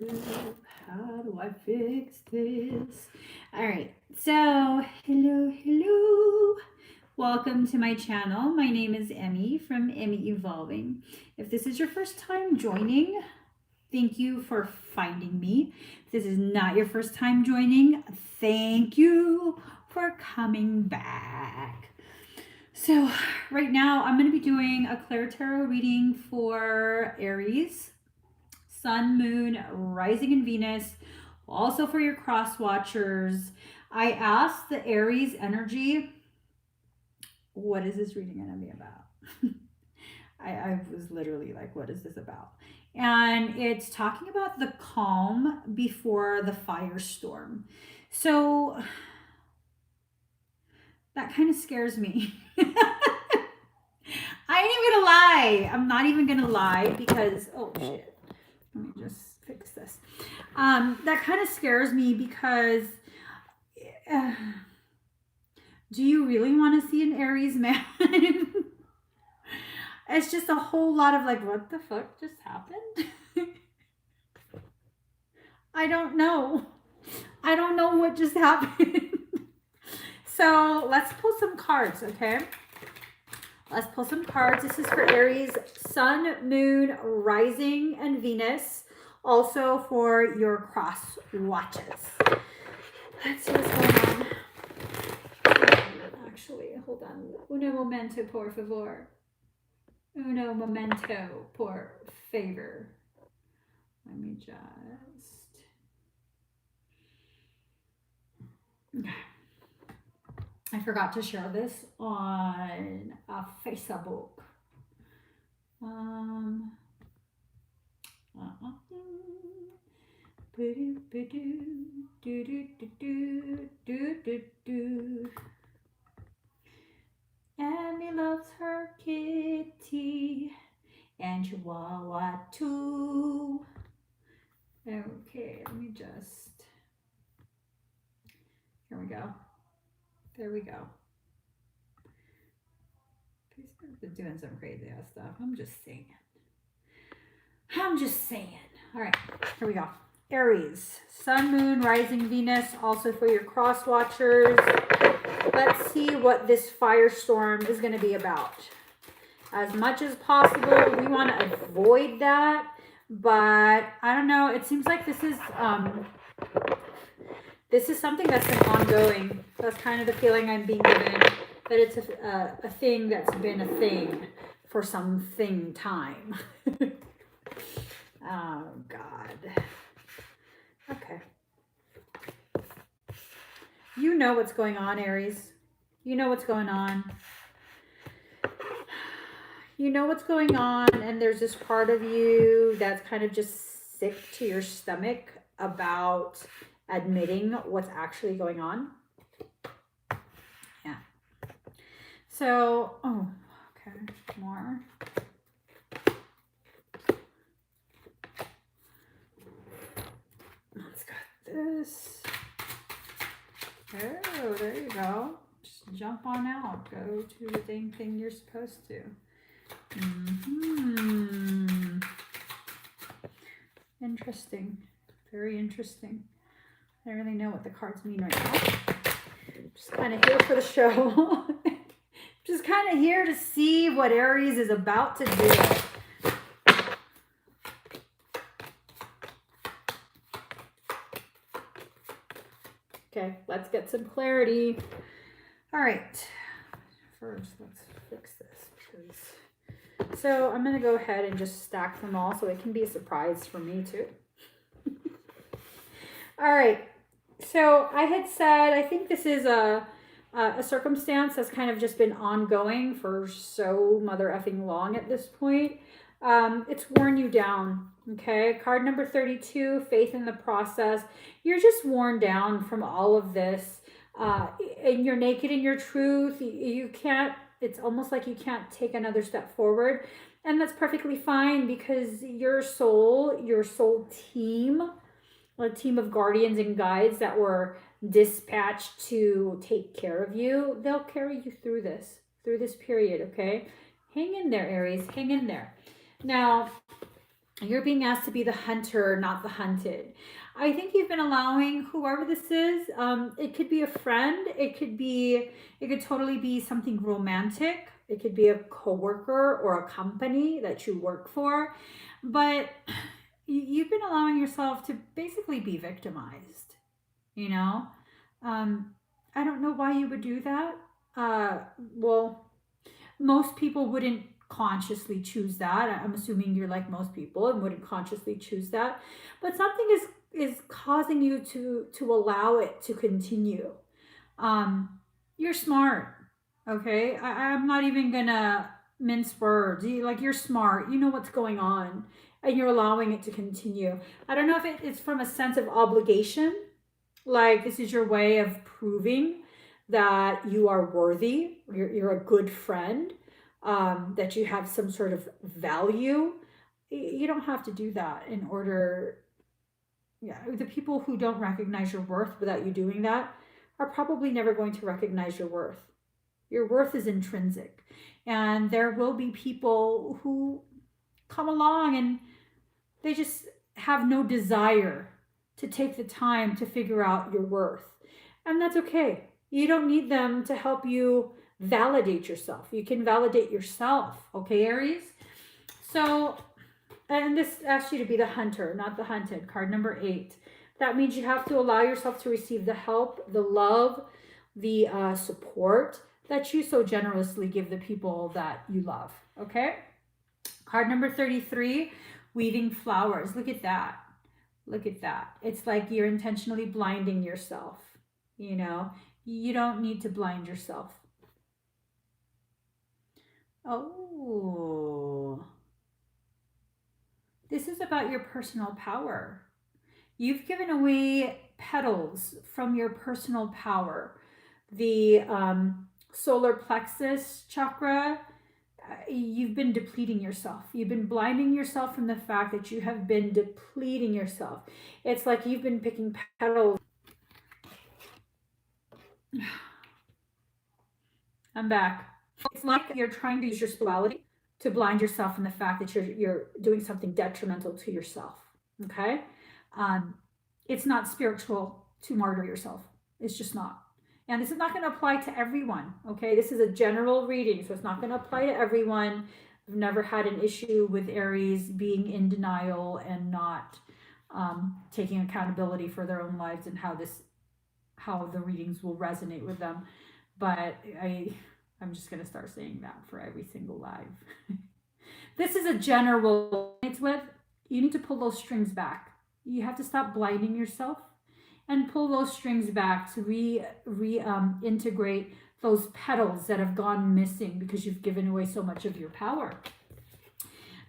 How do I fix this? All right. So, hello. Welcome to my channel. My name is Emmy from Emmy Evolving. If this is your first time joining, thank you for finding me. If this is not your first time joining, thank you for coming back. So, right now I'm going to be doing a ClairTarot reading for Aries, Sun, Moon, Rising, and Venus. Also for your cross watchers. I asked the Aries energy, what is this reading going to be about? I was literally like, what is this about? And it's talking about the calm before the firestorm. So that kind of scares me. I ain't even gonna lie. I'm not even gonna lie because, oh shit. Let me just fix this. That kind of scares me because do you really want to see an Aries man? It's just a whole lot of like, what the fuck just happened? I don't know. I don't know what just happened. So let's pull some cards, okay? Let's pull some cards. This is for Aries, Sun, Moon, Rising, and Venus. Also for your cross watches. Let's see what's going on. Actually, hold on. Uno momento, por favor. Uno momento, por favor. Let me just... Okay. I forgot to share this on Facebook. Emmy loves her kitty and Chihuahua too. Okay, let me just... Here we go. There we go. Facebook is doing some crazy ass stuff. I'm just saying. All right, here we go. Aries, Sun, Moon, Rising, Venus, also for your cross watchers. Let's see what this firestorm is going to be about. As much as possible, we want to avoid that, but I don't know. It seems like this is something that's been ongoing. That's kind of the feeling I'm being given, that it's a thing that's been a thing for something time. Oh, God. Okay. You know what's going on, Aries. You know what's going on. You know what's going on, and there's this part of you that's kind of just sick to your stomach about admitting what's actually going on. Yeah. So, oh, okay, more. Let's got this. Oh, there you go. Just jump on out. Go to the dang thing you're supposed to. Interesting. Very interesting. I don't really know what the cards mean right now. Just kind of here for the show. Just kind of here to see what Aries is about to do. Okay, let's get some clarity. All right. First, let's fix this. So I'm going to go ahead and just stack them all so it can be a surprise for me too. All right. So I had said, I think this is a circumstance that's kind of just been ongoing for so mother effing long at this point. It's worn you down. Okay. Card number 32, faith in the process. You're just worn down from all of this. And you're naked in your truth. You can't, it's almost like you can't take another step forward. And that's perfectly fine because your soul team, a team of guardians and guides that were dispatched to take care of you, they'll carry you through this period, okay? Hang in there, Aries, hang in there. Now, You're being asked to be the hunter, not the hunted. I think you've been allowing whoever this is, it could be a friend, it could totally be something romantic. It could be a coworker or a company that you work for, but you've been allowing yourself to basically be victimized, you know? Um, I don't know why you would do that. Uh, well, most people wouldn't consciously choose that. I'm assuming you're like most people and wouldn't consciously choose that. But something is causing you to allow it to continue. You're smart. Okay? I'm not even gonna mince words. You're smart. You know what's going on. And you're allowing it to continue. I don't know if it's from a sense of obligation, like this is your way of proving that you are worthy, you're a good friend, that you have some sort of value. You don't have to do that in order. Yeah, the people who don't recognize your worth without you doing that are probably never going to recognize your worth. Your worth is intrinsic. And there will be people who come along and they just have no desire to take the time to figure out your worth. And that's okay. You don't need them to help you validate yourself. You can validate yourself, okay, Aries? So, and this asks you to be the hunter, not the hunted, card number 8. That means you have to allow yourself to receive the help, the love, the support that you so generously give the people that you love, okay? Card number 33, weaving flowers. Look at that. Look at that. It's like you're intentionally blinding yourself. You know, you don't need to blind yourself. Oh, this is about your personal power. You've given away petals from your personal power. The solar plexus chakra, you've been depleting yourself. You've been blinding yourself from the fact that you have been depleting yourself. It's like you've been picking petals. I'm back. It's like you're trying to use your spirituality to blind yourself from the fact that you're doing something detrimental to yourself. Okay, it's not spiritual to martyr yourself. It's just not. And this is not going to apply to everyone. Okay, this is a general reading, so it's not going to apply to everyone. I've never had an issue with Aries being in denial and not taking accountability for their own lives and how the readings will resonate with them. But I'm just going to start saying that for every single live. This is a general. It's with you need to pull those strings back. You have to stop blinding yourself and pull those strings back to integrate those petals that have gone missing because you've given away so much of your power.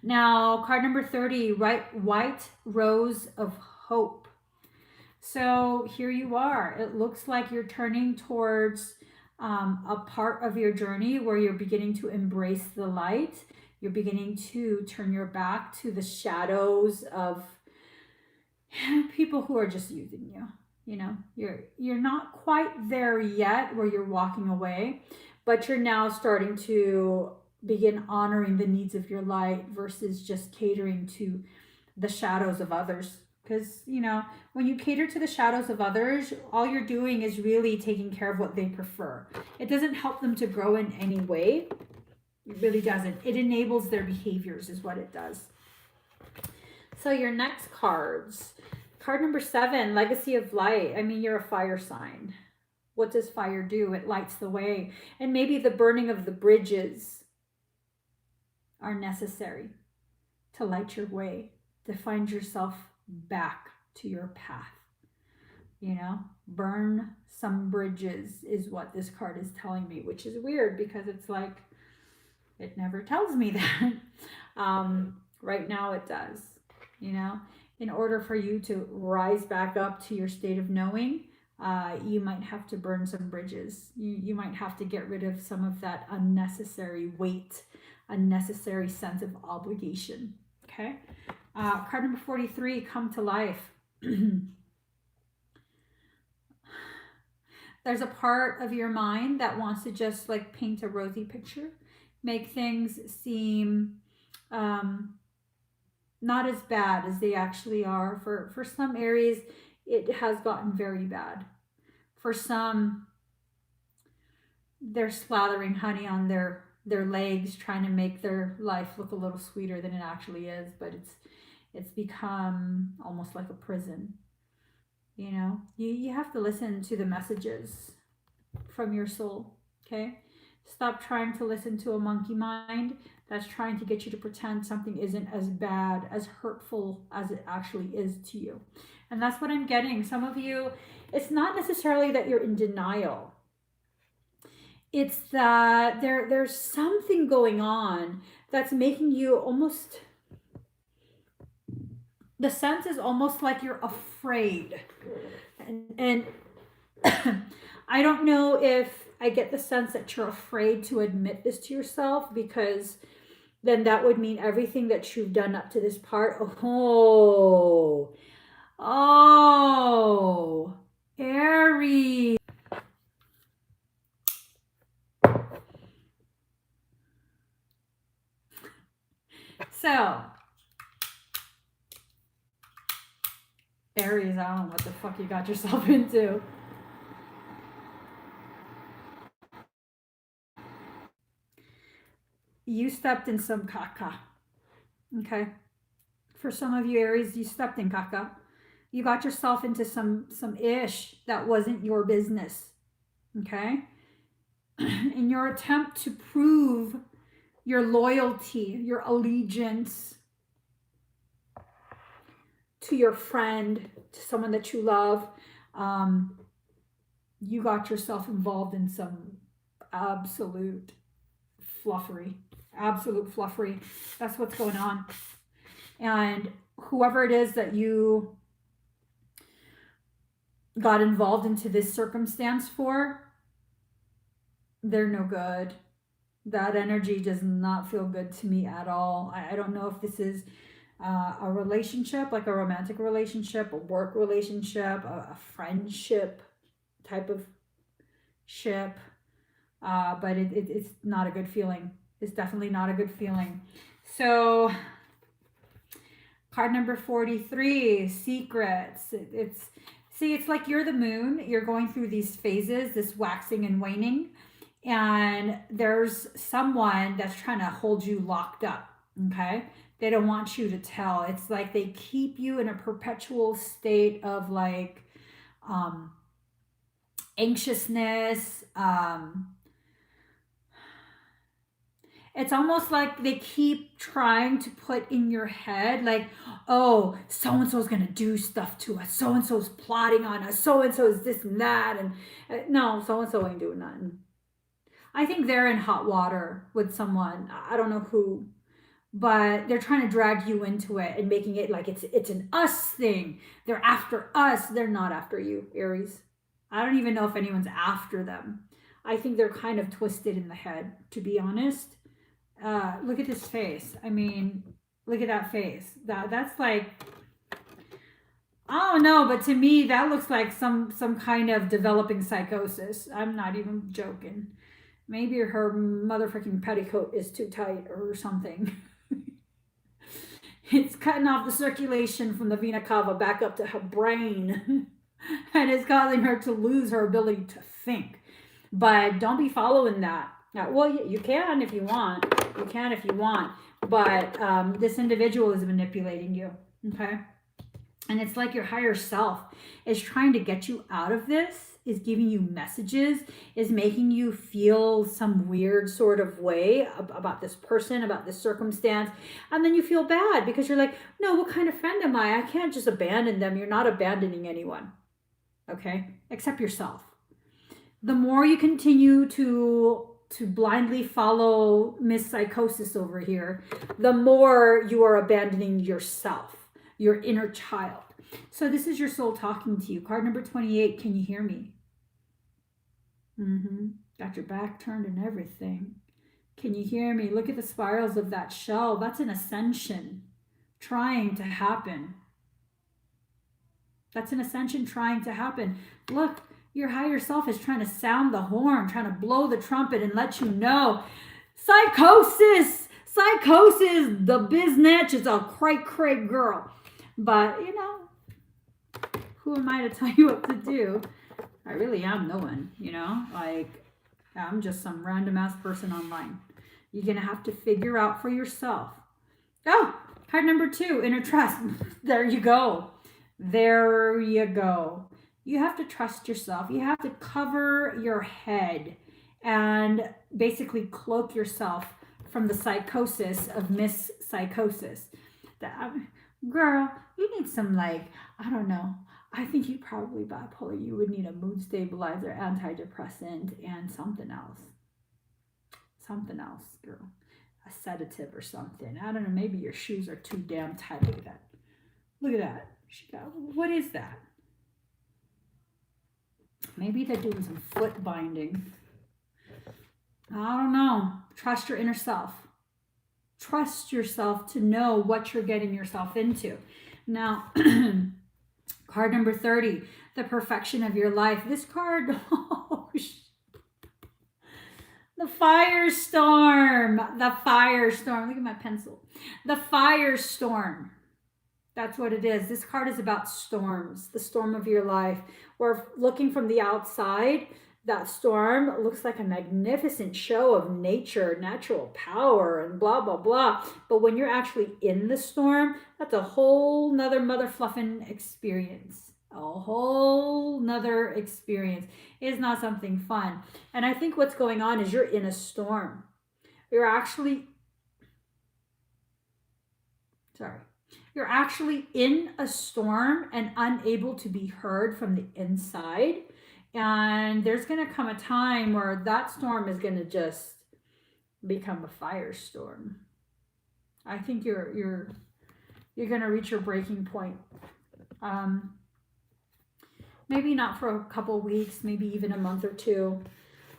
Now, card number 30, white rose of hope. So here you are. It looks like you're turning towards a part of your journey where you're beginning to embrace the light. You're beginning to turn your back to the shadows of people who are just using you. You know, you're not quite there yet where you're walking away, but you're now starting to begin honoring the needs of your light versus just catering to the shadows of others. Because, you know, when you cater to the shadows of others, all you're doing is really taking care of what they prefer. It doesn't help them to grow in any way. It really doesn't. It enables their behaviors is what it does. So your next cards. Card number 7, Legacy of Light. I mean, you're a fire sign. What does fire do? It lights the way. And maybe the burning of the bridges are necessary to light your way, to find yourself back to your path. You know, burn some bridges is what this card is telling me, which is weird because it's like, it never tells me that. Right now it does, you know. In order for you to rise back up to your state of knowing, you might have to burn some bridges. You might have to get rid of some of that unnecessary weight, unnecessary sense of obligation. Okay. Card number 43, come to life. There's a part of your mind that wants to just like paint a rosy picture, make things seem not as bad as they actually are. For some Aries, it has gotten very bad. For some, they're slathering honey on their legs, trying to make their life look a little sweeter than it actually is, but it's become almost like a prison. You know, you have to listen to the messages from your soul. Okay, stop trying to listen to a monkey mind that's trying to get you to pretend something isn't as bad, as hurtful as it actually is to you. And that's what I'm getting. Some of you, it's not necessarily that you're in denial. It's that there's something going on that's making you almost, the sense is almost like you're afraid. And I don't know if I get the sense that you're afraid to admit this to yourself, because then that would mean everything that you've done up to this part. Oh, Aries. So, Aries, I don't know what the fuck you got yourself into. You stepped in some caca. Okay. For some of you Aries, you stepped in caca. You got yourself into some ish that wasn't your business. Okay. In your attempt to prove your loyalty, your allegiance to your friend, to someone that you love, you got yourself involved in some absolute fluffery. Absolute fluffery. That's what's going on. And whoever it is that you got involved into this circumstance for, they're no good. That energy does not feel good to me at all. I don't know if this is a relationship, like a romantic relationship, a work relationship, a friendship type of ship. But it's not a good feeling. It's definitely not a good feeling. So, card number 43, secrets. It's like you're the moon. You're going through these phases, this waxing and waning. And there's someone that's trying to hold you locked up, okay? They don't want you to tell. It's like they keep you in a perpetual state of like anxiousness. It's almost like they keep trying to put in your head, like, oh, so-and-so's going to do stuff to us. So-and-so's plotting on us. So-and-so is this and that. And no, so-and-so ain't doing nothing. I think they're in hot water with someone. I don't know who, but they're trying to drag you into it and making it like it's an us thing. They're after us. They're not after you, Aries. I don't even know if anyone's after them. I think they're kind of twisted in the head, to be honest. Look at this face. I mean, look at that face. That's like, I don't know, but to me that looks like some kind of developing psychosis. I'm not even joking. Maybe her motherfucking petticoat is too tight or something. It's cutting off the circulation from the vena cava back up to her brain. And it's causing her to lose her ability to think. But don't be following that. Well, you can if you want. You can if you want. But this individual is manipulating you. Okay? And it's like your higher self is trying to get you out of this, is giving you messages, is making you feel some weird sort of way about this person, about this circumstance. And then you feel bad because you're like, no, what kind of friend am I? I can't just abandon them. You're not abandoning anyone. Okay? Except yourself. The more you continue to blindly follow Miss Psychosis over here, the more you are abandoning yourself, your inner child. So this is your soul talking to you. Card number 28, can you hear me? Got your back turned and everything. Can you hear me? Look at the spirals of that shell. That's an ascension trying to happen. That's an ascension trying to happen. Look, your higher self is trying to sound the horn, trying to blow the trumpet and let you know, psychosis, Psychosis, the biznatch is a cray girl. But, you know, who am I to tell you what to do? I really am no one, you know? Like, I'm just some random ass person online. You're going to have to figure out for yourself. Oh, card number 2, inner trust. There you go. There you go. You have to trust yourself. You have to cover your head and basically cloak yourself from the psychosis of Miss Psychosis. Girl, you need some, like, I don't know. I think you probably bipolar. You would need a mood stabilizer, antidepressant, and something else. Something else, girl. A sedative or something. I don't know. Maybe your shoes are too damn tight. Look at that. Look at that. What is that? Maybe they're doing some foot binding. I don't know. Trust your inner self. Trust yourself to know what you're getting yourself into. Now, card number 30, the perfection of your life. This card, the firestorm. The firestorm. Look at my pencil. The firestorm. That's what it is. This card is about storms, the storm of your life. We're looking from the outside. That storm looks like a magnificent show of nature, natural power, and blah, blah, blah. But when you're actually in the storm, that's a whole nother mother fluffing experience. A whole nother experience. It's not something fun. And I think what's going on is you're in a storm. You're actually in a storm and unable to be heard from the inside. And there's going to come a time where that storm is going to just become a firestorm. I think you're going to reach your breaking point. Maybe not for a couple weeks, maybe even a month or 2.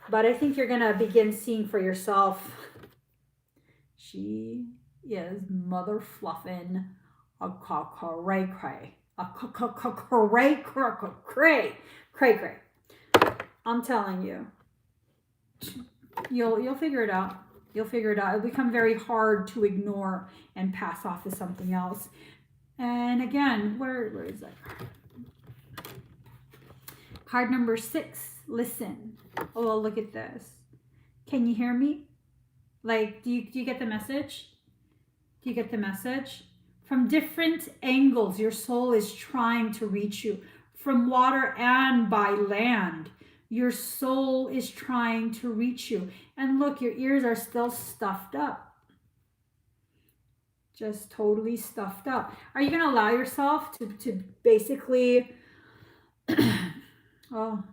But I think you're going to begin seeing for yourself. She is mother fluffing a cray. I'm telling you, you'll figure it out. You'll figure it out. It'll become very hard to ignore and pass off as something else. And again, where is that card? Card number 6, listen. Oh, look at this. Can you hear me? Like, do you get the message? Do you get the message? From different angles, your soul is trying to reach you. From water and by land, your soul is trying to reach you. And look, your ears are still stuffed up. Just totally stuffed up. Are you going to allow yourself to basically... Oh,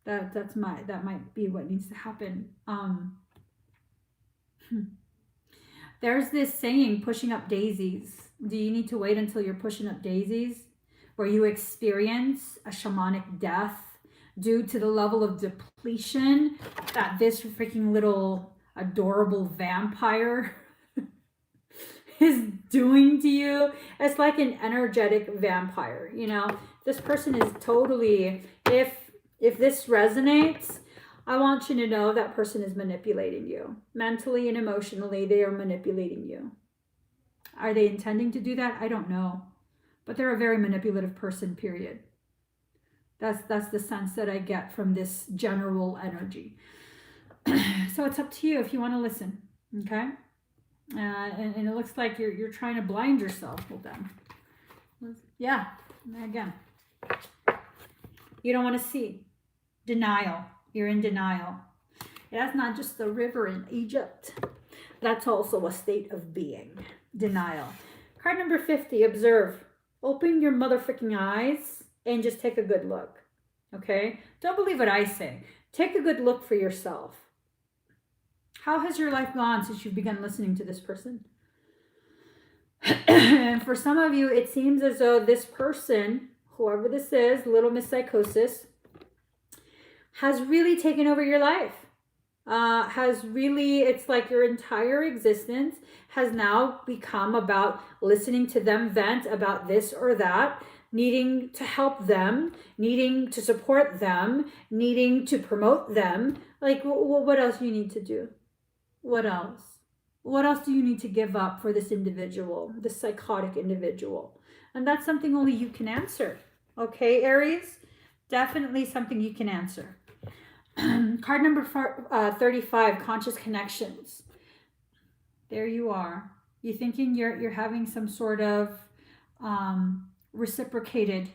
that might be what needs to happen. There's this saying, pushing up daisies. Do you need to wait until you're pushing up daisies, where you experience a shamanic death due to the level of depletion that this freaking little adorable vampire is doing to you? It's like an energetic vampire, you know? This person is totally, if this resonates, I want you to know that person is manipulating you. Mentally and emotionally, they are manipulating you. Are they intending to do that? I don't know. But they're a very manipulative person, period. That's the sense that I get from this general energy. So it's up to you if you want to listen, okay? And it looks like you're trying to blind yourself. Hold on. Yeah, again. You don't want to see. Denial. You're in denial. That's not just the river in Egypt. That's also a state of being. Denial. Card number 50, observe. Open your motherfucking eyes and just take a good look. Okay? Don't believe what I say. Take a good look for yourself. How has your life gone since you've begun listening to this person? And for some of you, it seems as though this person, whoever this is, little Miss Psychosis, has really taken over your life. It's like your entire existence has now become about listening to them vent about this or that, needing to help them, needing to support them, needing to promote them. Like, what else you need to do? What else? What else do you need to give up for this individual, this psychotic individual? And that's something only you can answer. Okay, Aries? Definitely something you can answer. Card number 35, conscious connections. There you are. You're thinking you're having some sort of reciprocated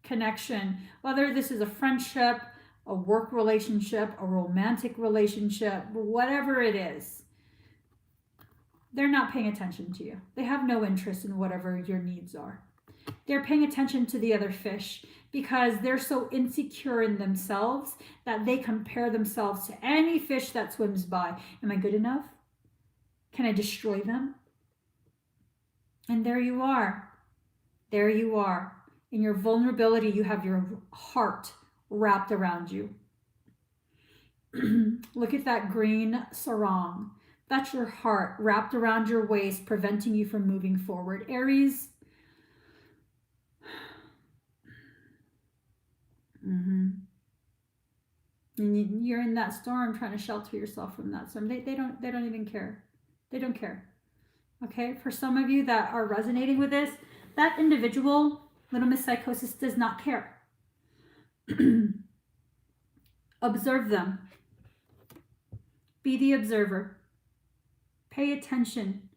connection, whether this is a friendship, a work relationship, a romantic relationship, whatever it is. They're not paying attention to you. They have no interest in whatever your needs are. They're paying attention to the other fish because they're so insecure in themselves that they compare themselves to any fish that swims by. Am I good enough? Can I destroy them? And there you are. There you are. In your vulnerability, you have your heart wrapped around you. Look at that green sarong. That's your heart wrapped around your waist, preventing you from moving forward. Aries. And you're in that storm trying to shelter yourself from that storm. They don't even care. They don't care. Okay, for some of you that are resonating with this, that individual, little Miss Psychosis, does not care. Observe them. Be the observer. Pay attention.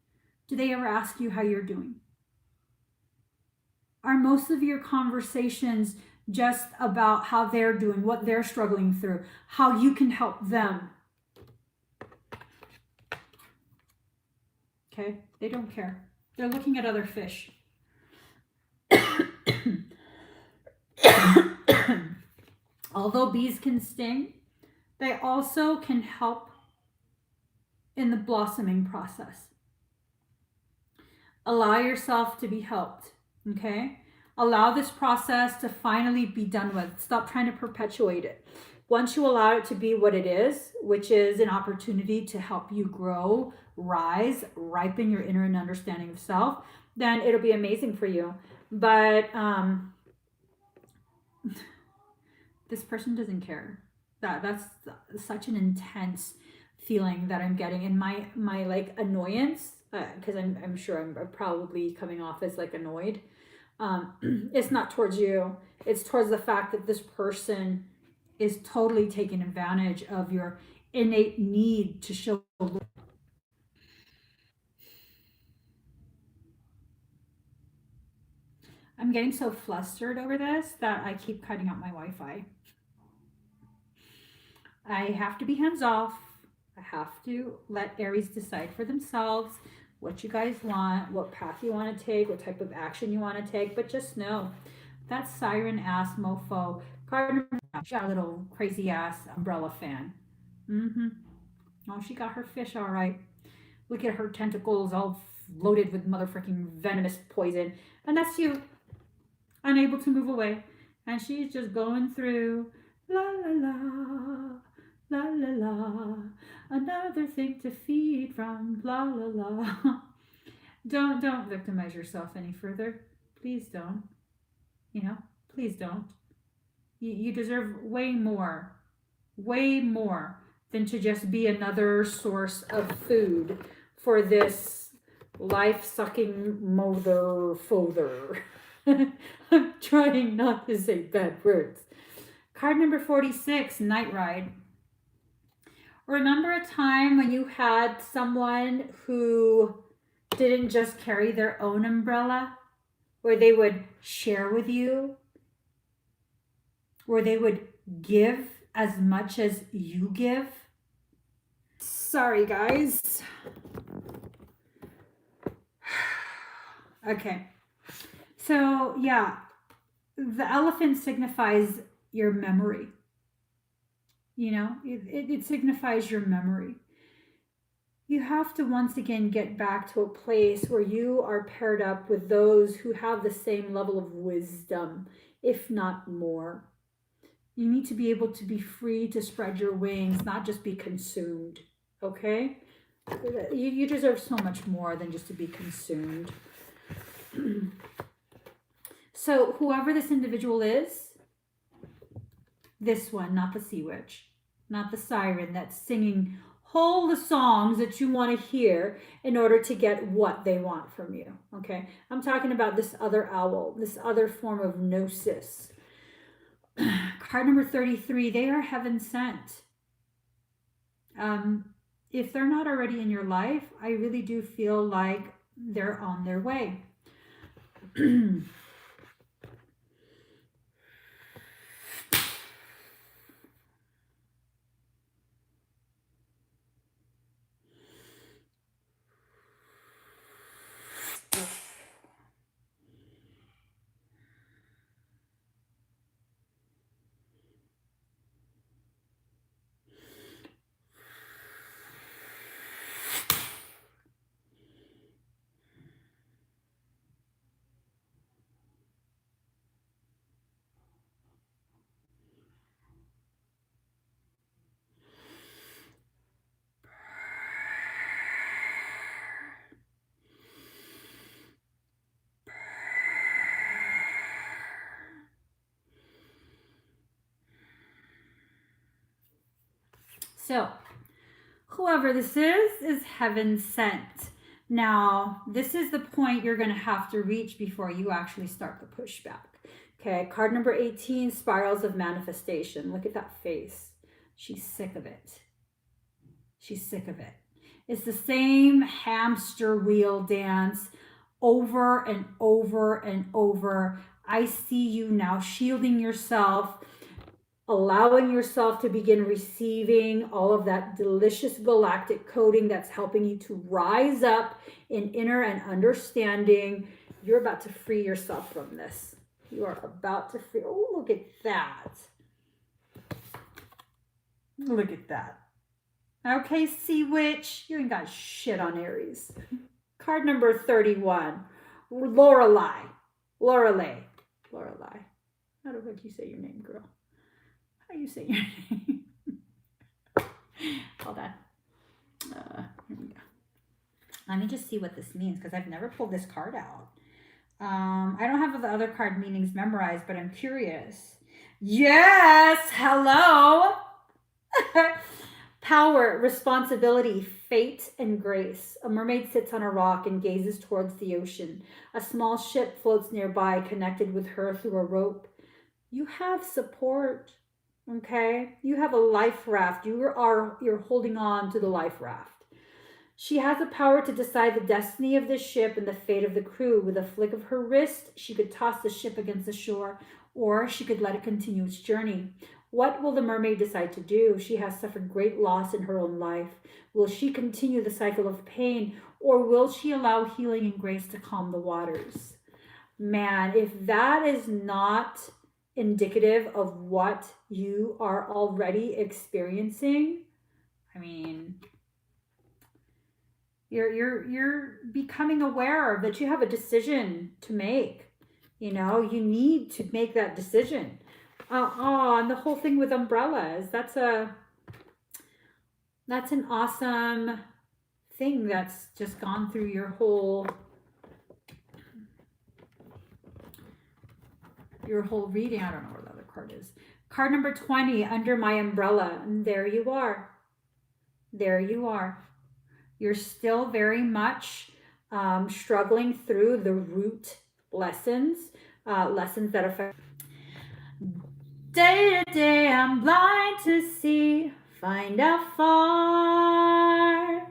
Do they ever ask you how you're doing? Are most of your conversations just about how they're doing, what they're struggling through, how you can help them? Okay, they don't care. They're looking at other fish. Although bees can sting, they also can help in the blossoming process. Allow yourself to be helped, okay? Allow this process to finally be done with. Stop trying to perpetuate it. Once you allow it to be what it is, which is an opportunity to help you grow, rise, ripen your inner and understanding of self, then it'll be amazing for you. But this person doesn't care. That's such an intense feeling that I'm getting, and my like annoyance, because I'm sure I'm probably coming off as like annoyed. It's not towards you. It's towards the fact that this person is totally taking advantage of your innate need to show. I'm getting so flustered over this that I keep cutting out my Wi-Fi. I have to be hands off. I have to let Aries decide for themselves what you guys want, what path you want to take, what type of action you want to take. But just know that siren ass mofo, Gardner, she got a little crazy ass umbrella fan. Oh, she got her fish all right. Look at her tentacles all loaded with motherfucking venomous poison. And that's you, unable to move away. And she's just going through la la la. La la la, another thing to feed from. La la la. Don't victimize yourself any further. Please don't. Please don't. You deserve way more than to just be another source of food for this life-sucking mother fother. I'm trying not to say bad words. Card number 46, Night Ride. Remember a time when you had someone who didn't just carry their own umbrella, where they would share with you, where they would give as much as you give? Sorry, guys. Okay. So, yeah, the elephant signifies your memory. It signifies your memory. You have to once again get back to a place where you are paired up with those who have the same level of wisdom, if not more. You need to be able to be free to spread your wings, not just be consumed, okay? You deserve so much more than just to be consumed. So whoever this individual is, this one, not the sea witch, not the siren that's singing pull the songs that you want to hear in order to get what they want from you. Okay, I'm talking about this other owl, this other form of gnosis. Card number 33, they are heaven sent. If they're not already in your life, I really do feel like they're on their way. So, whoever this is heaven sent. Now, this is the point you're going to have to reach before you actually start the pushback. Okay, card number 18, spirals of manifestation. Look at that face. She's sick of it. She's sick of it. It's the same hamster wheel dance over and over and over. I see you now shielding yourself, allowing yourself to begin receiving all of that delicious galactic coding that's helping you to rise up in inner and understanding. You're about to free yourself from this. You are about to free. Oh, look at that. Look at that. Okay, Sea Witch, you ain't got shit on Aries. Card number 31, Lorelei. Lorelei. How do you say your name, girl? How do you say your name? Hold on. Here we go. Let me just see what this means, because I've never pulled this card out. I don't have the other card meanings memorized, but I'm curious. Yes, hello. Power, responsibility, fate, and grace. A mermaid sits on a rock and gazes towards the ocean. A small ship floats nearby, connected with her through a rope. You have support, okay? You have a life raft. You're holding on to the life raft. She has the power to decide the destiny of the ship and the fate of the crew. With a flick of her wrist, she could toss the ship against the shore, or she could let it continue its journey. What will the mermaid decide to do? She has suffered great loss in her own life. Will she continue the cycle of pain, or will she allow healing and grace to calm the waters? Man, if that is not indicative of what you are already experiencing, I mean, you're becoming aware that you have a decision to make. You know, you need to make that decision. And the whole thing with umbrellas, that's an awesome thing that's just gone through your whole reading. I don't know where the other card is. Card number 20, under my umbrella. And there you are. There you are. You're still very much struggling through the root lessons that affect. Day to day I'm blind to see, find out far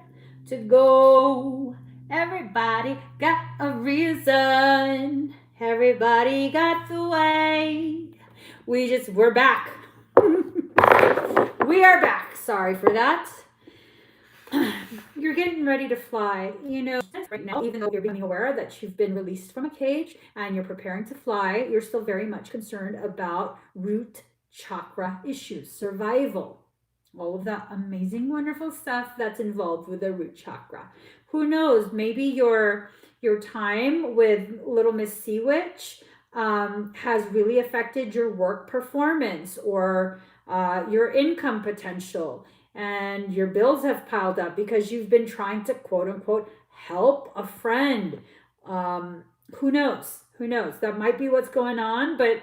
to go. Everybody got a reason, everybody got the way. We're back. We are back. Sorry for that. You're getting ready to fly, you know, right now, even though you're becoming aware that you've been released from a cage and you're preparing to fly, you're still very much concerned about root chakra issues, survival, all of that amazing, wonderful stuff that's involved with the root chakra. Who knows, maybe your time with little Miss Sea Witch has really affected your work performance or your income potential. And your bills have piled up because you've been trying to, quote unquote, help a friend. Who knows? That might be what's going on, but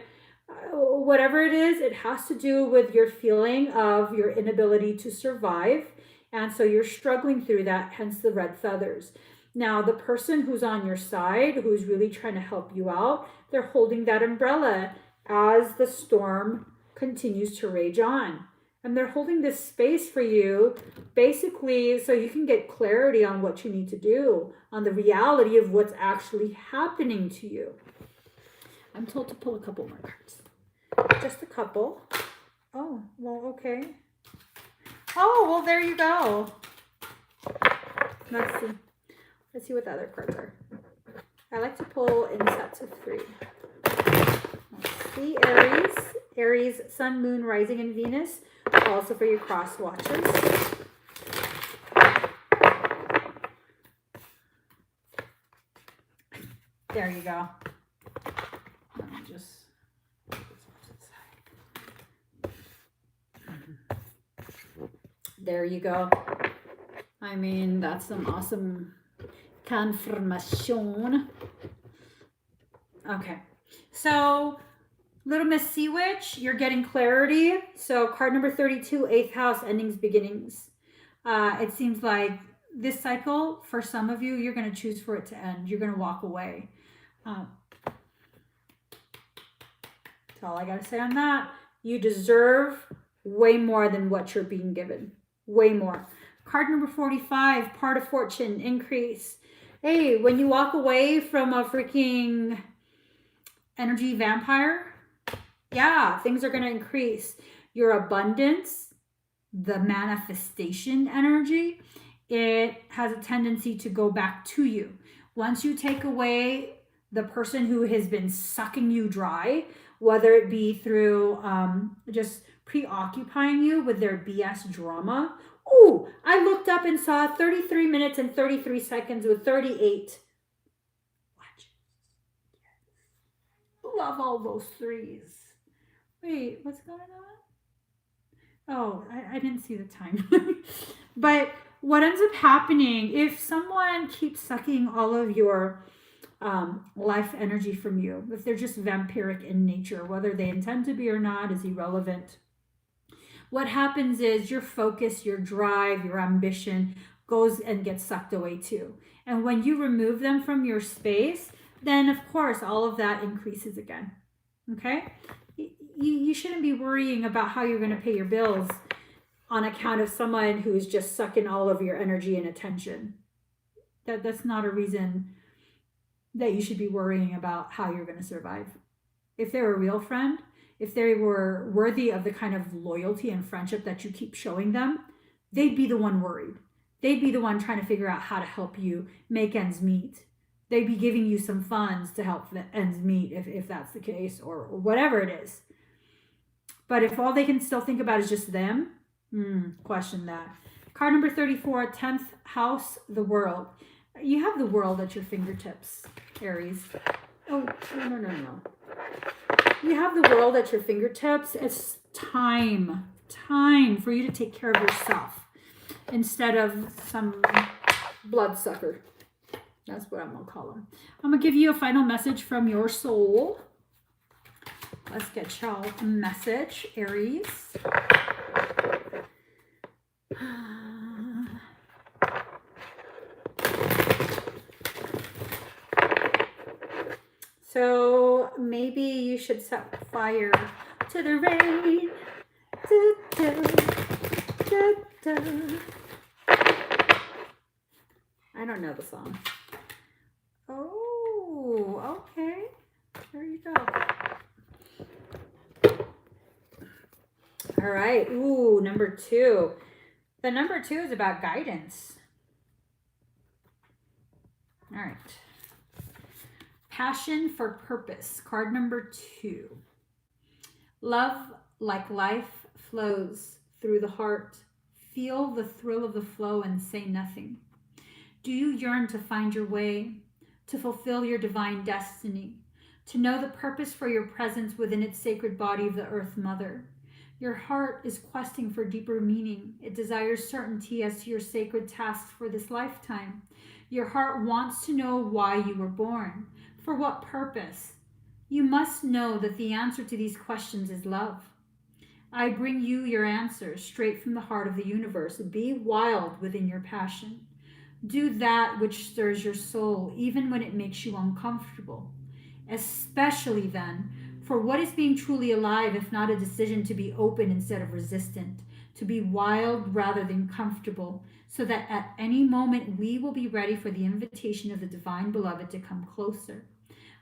whatever it is, it has to do with your feeling of your inability to survive And so you're struggling through that, hence the red feathers. Now, the person who's on your side, who's really trying to help you out, they're holding that umbrella as the storm continues to rage on. And they're holding this space for you, basically, so you can get clarity on what you need to do, on the reality of what's actually happening to you. I'm told to pull a couple more cards. Just a couple. Oh, well, okay. Oh, well, there you go. Let's see. Let's see what the other cards are. I like to pull in sets of 3. Let's see, Aries. Aries, Sun, Moon, Rising, and Venus. Also for your cross watches. There you go. Let me just put this off to the side. There you go. I mean, that's some awesome confirmation. Okay, so Little Miss Sea Witch, you're getting clarity. So card number 32, 8th house, endings, beginnings. It seems like this cycle, for some of you, you're going to choose for it to end. You're going to walk away. That's all I got to say on that. You deserve way more than what you're being given. Way more. Card number 45, part of fortune, increase. Hey, when you walk away from a freaking energy vampire, yeah, things are going to increase. Your abundance, the manifestation energy, it has a tendency to go back to you. Once you take away the person who has been sucking you dry, whether it be through just preoccupying you with their BS drama. Ooh, I looked up and saw 33 minutes and 33 seconds with 38 watches. Love all those 3s. Wait, what's going on? Oh, I didn't see the time. But what ends up happening, if someone keeps sucking all of your life energy from you, if they're just vampiric in nature, whether they intend to be or not is irrelevant. What happens is your focus, your drive, your ambition goes and gets sucked away too. And when you remove them from your space, then of course all of that increases again. Okay? You shouldn't be worrying about how you're going to pay your bills on account of someone who is just sucking all of your energy and attention. That's not a reason that you should be worrying about how you're going to survive. If they're a real friend, if they were worthy of the kind of loyalty and friendship that you keep showing them, they'd be the one worried. They'd be the one trying to figure out how to help you make ends meet. They'd be giving you some funds to help the ends meet if that's the case, or whatever it is. But if all they can still think about is just them, question that. Card number 34, 10th house, the world. You have the world at your fingertips, Aries. Oh, no. You have the world at your fingertips. It's time for you to take care of yourself instead of some bloodsucker. That's what I'm going to call them. I'm going to give you a final message from your soul. Let's get y'all a message, Aries. So maybe you should set fire to the rain. I don't know the song. Oh, okay. There you go. All right. Ooh, number 2. The number 2 is about guidance. All right. Passion for purpose. Card number 2. Love like life flows through the heart. Feel the thrill of the flow and say nothing. Do you yearn to find your way, to fulfill your divine destiny, to know the purpose for your presence within its sacred body of the Earth Mother? Your heart is questing for deeper meaning. It desires certainty as to your sacred tasks for this lifetime. Your heart wants to know why you were born. For what purpose? You must know that the answer to these questions is love. I bring you your answers straight from the heart of the universe. Be wild within your passion. Do that which stirs your soul, even when it makes you uncomfortable. Especially then, for what is being truly alive if not a decision to be open instead of resistant, to be wild rather than comfortable, so that at any moment we will be ready for the invitation of the divine beloved to come closer.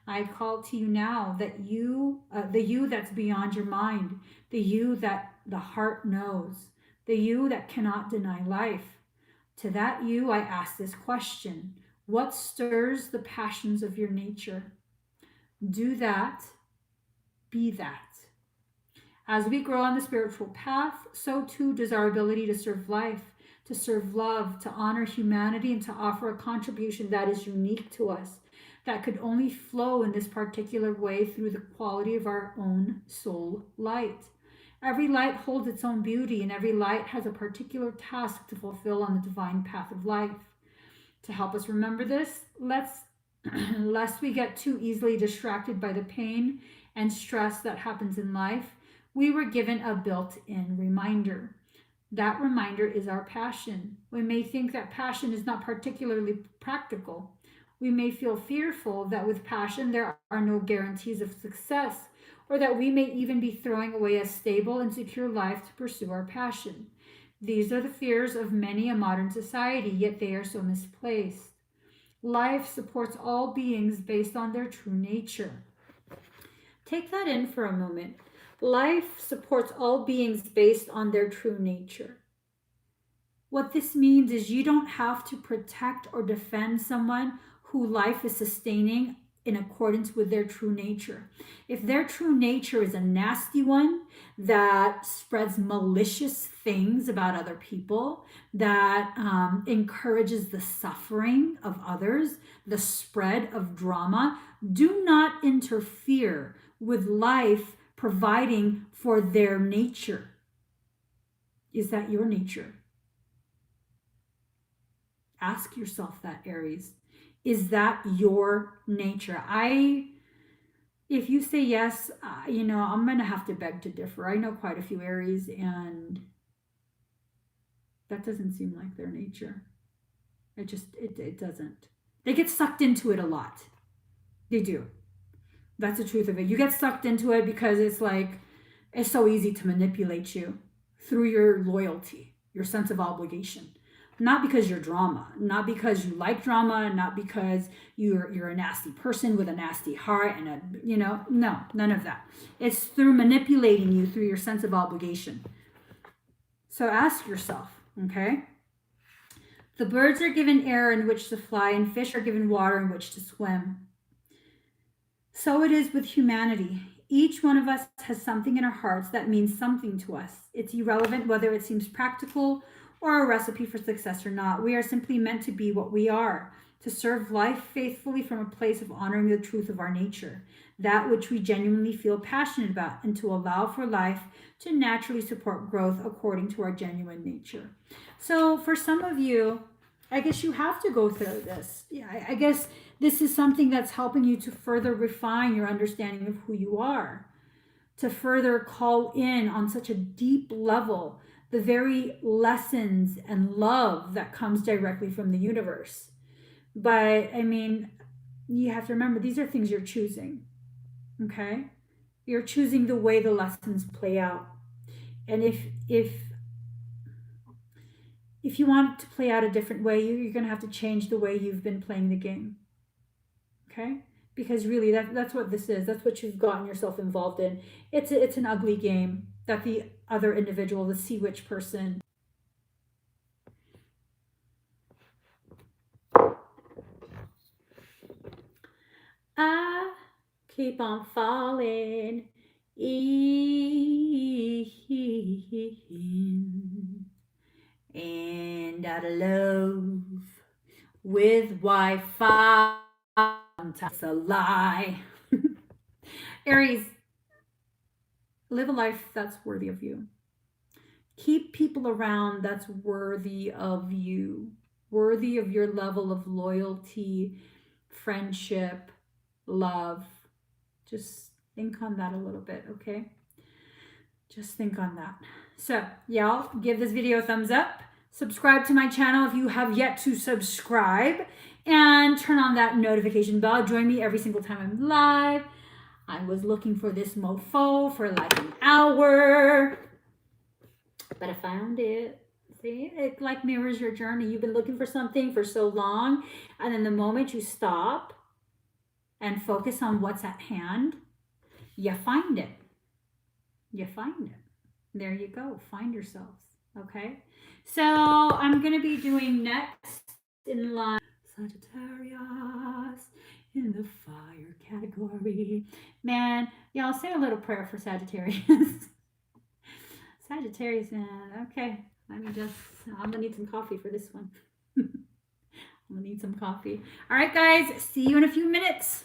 I call to you now that the you that's beyond your mind, the you that the heart knows, the you that cannot deny life. To that you, I ask this question: what stirs the passions of your nature? Do that, be that. As we grow on the spiritual path, so too does our ability to serve life, to serve love, to honor humanity, and to offer a contribution that is unique to us, that could only flow in this particular way through the quality of our own soul light. Every light holds its own beauty, and every light has a particular task to fulfill on the divine path of life. To help us remember this, lest we get too easily distracted by the pain and stress that happens in life, we were given a built-in reminder. That reminder is our passion. We may think that passion is not particularly practical. We may feel fearful that with passion there are no guarantees of success, or that we may even be throwing away a stable and secure life to pursue our passion. These are the fears of many a modern society, yet they are so misplaced. Life supports all beings based on their true nature. Take that in for a moment. Life supports all beings based on their true nature. What this means is you don't have to protect or defend someone who life is sustaining in accordance with their true nature. If their true nature is a nasty one that spreads malicious things about other people, that encourages the suffering of others, the spread of drama, do not interfere with life providing for their nature. Is that your nature? Ask yourself that, Aries. Is that your nature? If you say yes, I'm going to have to beg to differ. I know quite a few Aries, and that doesn't seem like their nature. It doesn't. They get sucked into it a lot. They do. That's the truth of it. You get sucked into it because it's so easy to manipulate you through your loyalty, your sense of obligation. Not because you're drama, not because you like drama, not because you're a nasty person with a nasty heart and no, none of that. It's through manipulating you through your sense of obligation. So ask yourself, okay? The birds are given air in which to fly, and fish are given water in which to swim. So it is with humanity. Each one of us has something in our hearts that means something to us. It's irrelevant whether it seems practical or a recipe for success or not. We are simply meant to be what we are, to serve life faithfully from a place of honoring the truth of our nature, that which we genuinely feel passionate about, and to allow for life to naturally support growth according to our genuine nature. So for some of you, I guess you have to go through this. Yeah, I guess this is something that's helping you to further refine your understanding of who you are, to further call in on such a deep level the very lessons and love that comes directly from the universe. But you have to remember, these are things you're choosing. Okay? You're choosing the way the lessons play out. And if you want it to play out a different way, you're going to have to change the way you've been playing the game. Okay? Because really, that's what this is. That's what you've gotten yourself involved in. It's an ugly game that the other individual, the sea witch person, I keep on falling in and out of love with Wi-Fi. It's a lie. Aries, live a life that's worthy of you. Keep people around that's worthy of you, worthy of your level of loyalty, friendship, love. Just think on that a little bit, okay? Just think on that. So, y'all, give this video a thumbs up. Subscribe to my channel if you have yet to subscribe. And turn on that notification bell. Join me every single time I'm live. I was looking for this mofo for like an hour, but I found it. See, it like mirrors your journey. You've been looking for something for so long, and then the moment you stop and focus on what's at hand, you find it. You find it. There you go. Find yourselves. Okay. So I'm going to be doing next in line Sagittarius in the fire category. Man, y'all say a little prayer for Sagittarius. Sagittarius, man. Okay. I'm going to need some coffee for this one. I'm going to need some coffee. All right, guys. See you in a few minutes.